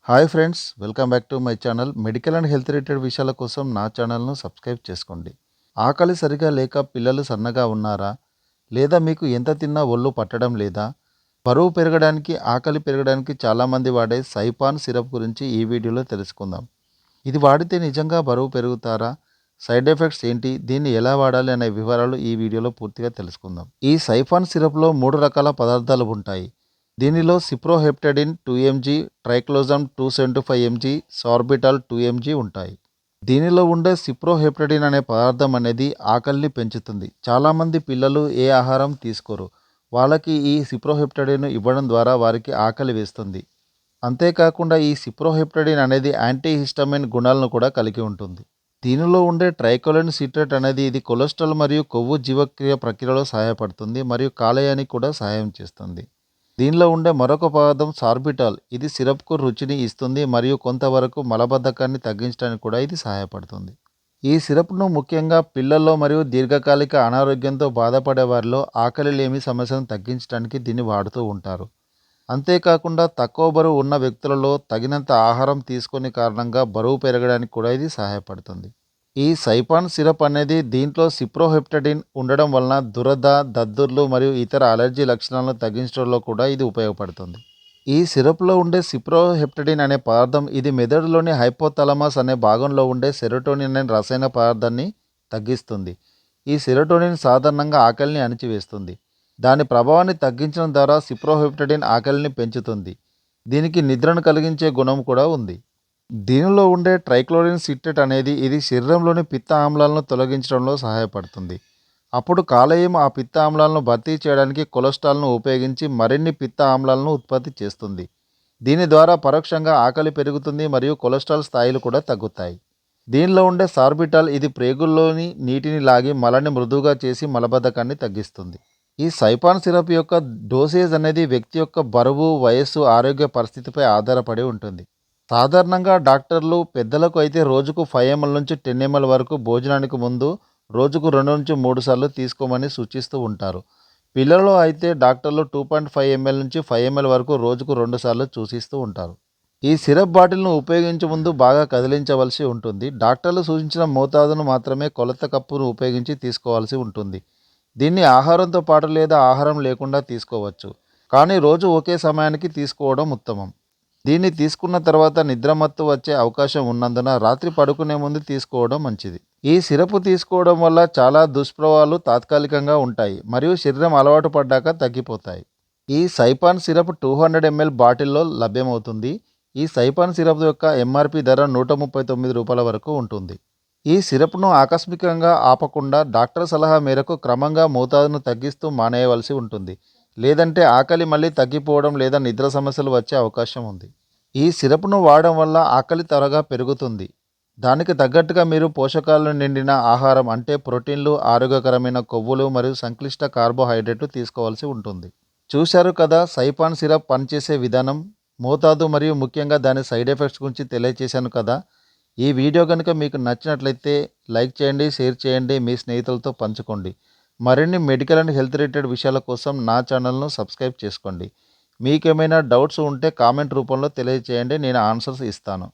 Hi friends, welcome back to my channel. Medical and health related విషయాల కోసం నా ఛానల్ను సబ్స్క్రైబ్ చేసుకోండి. ఆకలి సరిగా లేక పిల్లలు సన్నగా ఉన్నారా? లేదా మీకు ఎంత తిన్నా ఒళ్ళు పట్టడం లేదా? బరువు పెరగడానికి, ఆకలి పెరగడానికి చాలామంది వాడే సైపాన్ సిరప్ గురించి ఈ వీడియోలో తెలుసుకుందాం. ఇది వాడితే నిజంగా బరువు పెరుగుతారా? సైడ్ ఎఫెక్ట్స్ ఏంటి? దీన్ని ఎలా వాడాలి అనే వివరాలు ఈ వీడియోలో పూర్తిగా తెలుసుకుందాం. ఈ సైఫాన్ సిరప్లో 3 రకాల పదార్థాలు ఉంటాయి. దీనిలో సిప్రోహెప్టడిన్ 2 mg, ట్రైక్లోజమ్ 275 mg, సార్బిటాల్ 2 mg ఉంటాయి. దీనిలో ఉండే సిప్రోహెప్టడిన్ అనే పదార్థం అనేది ఆకలిని పెంచుతుంది. చాలామంది పిల్లలు ఏ ఆహారం తీసుకోరు. వాళ్ళకి ఈ సిప్రోహెప్టడిన్ ఇవ్వడం ద్వారా వారికి ఆకలి వేస్తుంది. అంతేకాకుండా ఈ సిప్రోహెప్టడిన్ అనేది యాంటీహిస్టమిన్ గుణాలను కూడా కలిగి ఉంటుంది. దీనిలో ఉండే ట్రైకోలిన్ సిట్రేట్ అనేది ఇది కొలెస్ట్రాల్ మరియు కొవ్వు జీవక్రియ ప్రక్రియలో సహాయపడుతుంది మరియు కాలేయానికి కూడా సహాయం చేస్తుంది. దీనిలో ఉండే మరొక పదార్థం సార్బిటాల్. ఇది సిరప్కు రుచిని ఇస్తుంది మరియు కొంతవరకు మలబద్ధకాన్ని తగ్గించడానికి కూడా ఇది సహాయపడుతుంది. ఈ సిరప్ను ముఖ్యంగా పిల్లల్లో మరియు దీర్ఘకాలిక అనారోగ్యంతో బాధపడే వారిలో ఆకలి లేమి సమస్యను తగ్గించడానికి దీన్ని వాడుతూ ఉంటారు. అంతేకాకుండా తక్కువ బరువు ఉన్న వ్యక్తులలో తగినంత ఆహారం తీసుకునే కారణంగా బరువు పెరగడానికి కూడా ఇది సహాయపడుతుంది. ఈ సైపాన్ సిరప్ అనేది దీంట్లో సిప్రోహెప్టడిన్ ఉండడం వలన దురద, దద్దుర్లు మరియు ఇతర అలర్జీ లక్షణాలను తగ్గించడంలో కూడా ఇది ఉపయోగపడుతుంది. ఈ సిరప్లో ఉండే సిప్రోహెప్టడిన్ అనే పదార్థం ఇది మెదడులోని హైపోథాలమస్ అనే భాగంలో ఉండే సెరోటోనిన్ అనే రసాయన పదార్థాన్ని తగ్గిస్తుంది. ఈ సెరోటోనిన్ సాధారణంగా ఆకలిని అణిచివేస్తుంది. దాని ప్రభావాన్ని తగ్గించడం ద్వారా సిప్రోహెప్టడిన్ ఆకలిని పెంచుతుంది. దీనికి నిద్రను కలిగించే గుణం కూడా ఉంది. దీనిలో ఉండే ట్రైక్లోరిన్ సిట్రేట్ అనేది ఇది శరీరంలోని పిత్త ఆమ్లాలను తొలగించడంలో సహాయపడుతుంది. అప్పుడు కాలేయం ఆ పిత్త ఆమ్లాలను భర్తీ చేయడానికి కొలెస్ట్రాల్ను ఉపయోగించి మరిన్ని పిత్త ఆమ్లాలను ఉత్పత్తి చేస్తుంది. దీని ద్వారా పరోక్షంగా ఆకలి పెరుగుతుంది మరియు కొలెస్ట్రాల్ స్థాయిలు కూడా తగ్గుతాయి. దీనిలో ఉండే సార్బిటాల్ ఇది ప్రేగుల్లోని నీటిని లాగి మలాన్ని మృదువుగా చేసి మలబద్ధకాన్ని తగ్గిస్తుంది. ఈ సైపాన్ సిరప్ యొక్క డోసేజ్ అనేది వ్యక్తి యొక్క బరువు, వయస్సు, ఆరోగ్య పరిస్థితిపై ఆధారపడి ఉంటుంది. సాధారణంగా డాక్టర్లు పెద్దలకు అయితే రోజుకు 5 ml నుంచి 10 ml వరకు భోజనానికి ముందు రోజుకు 2 నుంచి 3 సార్లు తీసుకోమని సూచిస్తూ ఉంటారు. పిల్లలలో అయితే డాక్టర్లు 2.5 ml నుంచి 5 ml వరకు రోజుకు 2 సార్లు సూచిస్తూ ఉంటారు. ఈ సిరప్ బాటిల్ను ఉపయోగించే ముందు బాగా కదిలించవలసి ఉంటుంది. డాక్టర్లు సూచించిన మోతాదును మాత్రమే కొలత కప్పును ఉపయోగించి తీసుకోవాల్సి ఉంటుంది. దీన్ని ఆహారంతో పాటు లేదా ఆహారం లేకుండా తీసుకోవచ్చు. కానీ రోజు ఒకే సమయానికి తీసుకోవడం ఉత్తమం. దీన్ని తీసుకున్న తర్వాత నిద్రమత్తు వచ్చే అవకాశం ఉన్నందున రాత్రి పడుకునే ముందు తీసుకోవడం మంచిది. ఈ సిరప్ తీసుకోవడం వల్ల చాలా దుష్ప్రభావాలు తాత్కాలికంగా ఉంటాయి మరియు శరీరం అలవాటు పడ్డాక తగ్గిపోతాయి. ఈ సైపాన్ సిరప్ 200 ml బాటిల్లో లభ్యమవుతుంది. ఈ సైపాన్ సిరప్ యొక్క ఎంఆర్పి ధర ₹139 వరకు ఉంటుంది. ఈ సిరప్ను ఆకస్మికంగా ఆపకుండా డాక్టర్ సలహా మేరకు క్రమంగా మోతాదును తగ్గిస్తూ మానేయవలసి ఉంటుంది. లేదంటే ఆకలి మళ్ళీ తగ్గిపోవడం లేదా నిద్ర సమస్యలు వచ్చే అవకాశం ఉంది. ఈ సిరప్ను వాడడం వల్ల ఆకలి త్వరగా పెరుగుతుంది. దానికి తగ్గట్టుగా మీరు పోషకాలను నిండిన ఆహారం అంటే ప్రోటీన్లు, ఆరోగ్యకరమైన కొవ్వులు మరియు సంక్లిష్ట కార్బోహైడ్రేట్లు తీసుకోవాల్సి ఉంటుంది. చూశారు కదా సైపాన్ సిరప్ పనిచేసే విధానం, మోతాదు మరియు ముఖ్యంగా దాని సైడ్ ఎఫెక్ట్స్ గురించి తెలియజేశాను కదా. ఈ వీడియో కనుక మీకు నచ్చినట్లయితే లైక్ చేయండి, షేర్ చేయండి, మీ స్నేహితులతో పంచుకోండి. మరిన్ని మెడికల్ అండ్ హెల్త్ రిలేటెడ్ విషయాల కోసం నా ఛానల్ను సబ్స్క్రైబ్ చేసుకోండి. మీకేమైనా డౌట్స్ ఉంటే కామెంట్ రూపంలో తెలియజేయండి, నేను ఆన్సర్స్ ఇస్తాను.